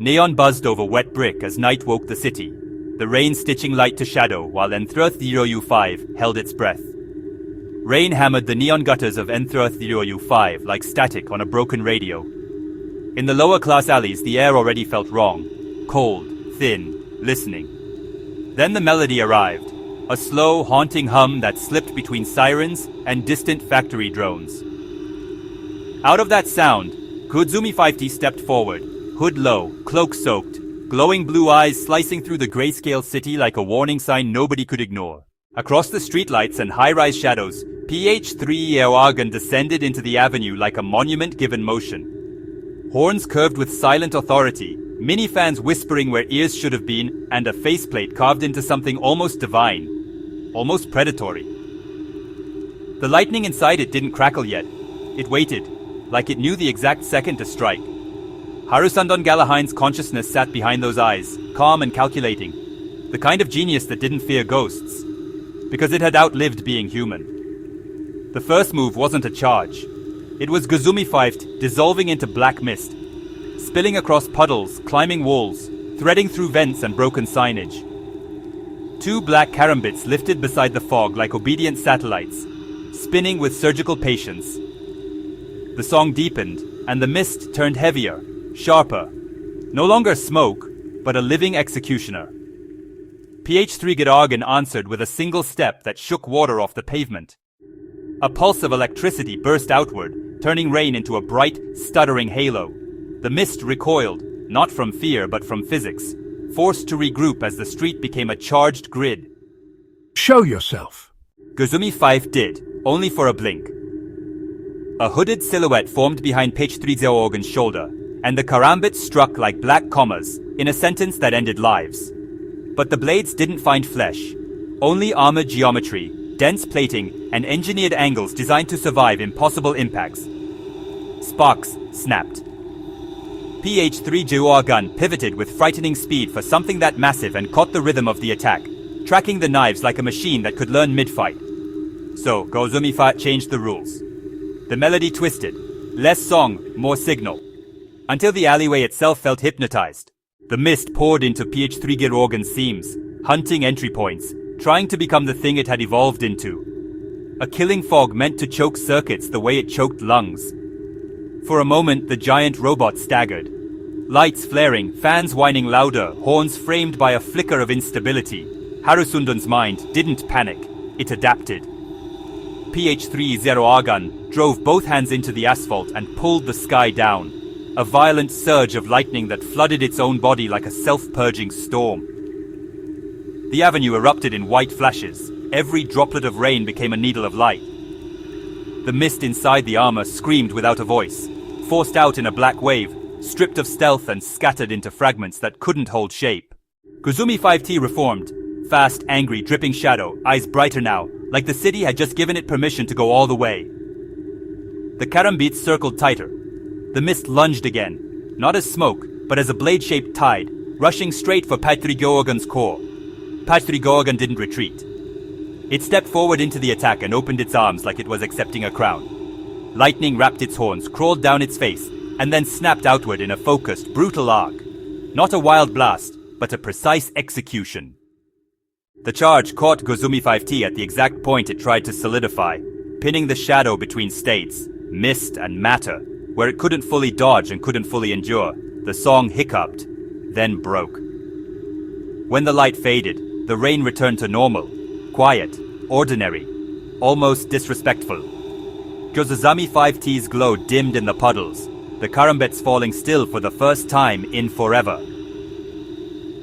Neon buzzed over wet brick as night woke the city, the rain stitching light to shadow while N3rth0u5 held its breath. Rain hammered the neon gutters of N3rth0u5 like static on a broken radio. In the lower class alleys, the air already felt wrong, cold, thin, listening. Then the melody arrived, a slow, haunting hum that slipped between sirens and distant factory drones. Out of that sound, Ghozummist stepped forward, hood low, cloak soaked, glowing blue eyes slicing through the grayscale city like a warning sign nobody could ignore. Across the streetlights and high-rise shadows, Ph3g0rgun descended into the avenue like a monument given motion. Horns curved with silent authority, minifans whispering where ears should have been, and a faceplate carved into something almost divine, almost predatory. The lightning inside it didn't crackle yet. It waited, like it knew the exact second to strike. Harusundon Galahine's consciousness sat behind those eyes, calm and calculating, the kind of genius that didn't fear ghosts, because it had outlived being human. The first move wasn't a charge. It was Ghozummist dissolving into black mist, spilling across puddles, climbing walls, threading through vents and broken signage. Two black karambits lifted beside the fog like obedient satellites, spinning with surgical patience. The song deepened, and the mist turned heavier, sharper. No longer smoke, but a living executioner. Ph3g0rgun answered with a single step that shook water off the pavement. A pulse of electricity burst outward, turning rain into a bright, stuttering halo. The mist recoiled, not from fear but from physics, forced to regroup as the street became a charged grid. Show yourself. Ghozummist did, only for a blink. A hooded silhouette formed behind Ph3g0rgun's shoulder, and the karambits struck like black commas in a sentence that ended lives. But the blades didn't find flesh, only armored geometry, dense plating, and engineered angles designed to survive impossible impacts. Sparks snapped. Ph3g0rgun pivoted with frightening speed for something that massive and caught the rhythm of the attack, tracking the knives like a machine that could learn mid-fight. So Ghozummist changed the rules. The melody twisted, less song, more signal, until the alleyway itself felt hypnotized. The mist poured into Ph3g0rgun's seams, hunting entry points, trying to become the thing it had evolved into. A killing fog meant to choke circuits the way it choked lungs. For a moment, the giant robot staggered. Lights flaring, fans whining louder, horns framed by a flicker of instability. Harusundon's mind didn't panic, it adapted. Ph3g0rgun drove both hands into the asphalt and pulled the sky down. A violent surge of lightning that flooded its own body like a self-purging storm. The avenue erupted in white flashes. Every droplet of rain became a needle of light. The mist inside the armor screamed without a voice, forced out in a black wave, stripped of stealth and scattered into fragments that couldn't hold shape. Ghozummist reformed, fast, angry, dripping shadow, eyes brighter now, like the city had just given it permission to go all the way. The karambits circled tighter. The mist lunged again, not as smoke, but as a blade-shaped tide, rushing straight for Ph3g0rgun's core. Ph3g0rgun didn't retreat. It stepped forward into the attack and opened its arms like it was accepting a crown. Lightning wrapped its horns, crawled down its face, and then snapped outward in a focused, brutal arc. Not a wild blast, but a precise execution. The charge caught Ghozummist at the exact point it tried to solidify, pinning the shadow between states, mist and matter, where it couldn't fully dodge and couldn't fully endure. The song hiccuped, then broke. When the light faded, the rain returned to normal, quiet, ordinary, almost disrespectful. Ghozummist's glow dimmed in the puddles, the karambits falling still for the first time in forever.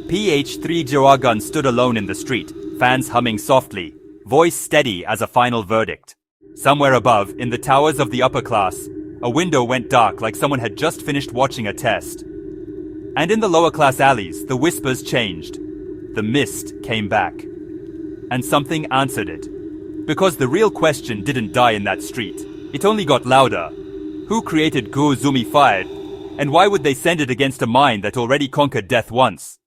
Ph3g0rgun stood alone in the street, fans humming softly, voice steady as a final verdict. Somewhere above, in the towers of the upper class, a window went dark like someone had just finished watching a test. And in the lower class alleys, the whispers changed. The mist came back. And something answered it. Because the real question didn't die in that street. It only got louder. Who created Ghozummist? And why would they send it against a mind that already conquered death once?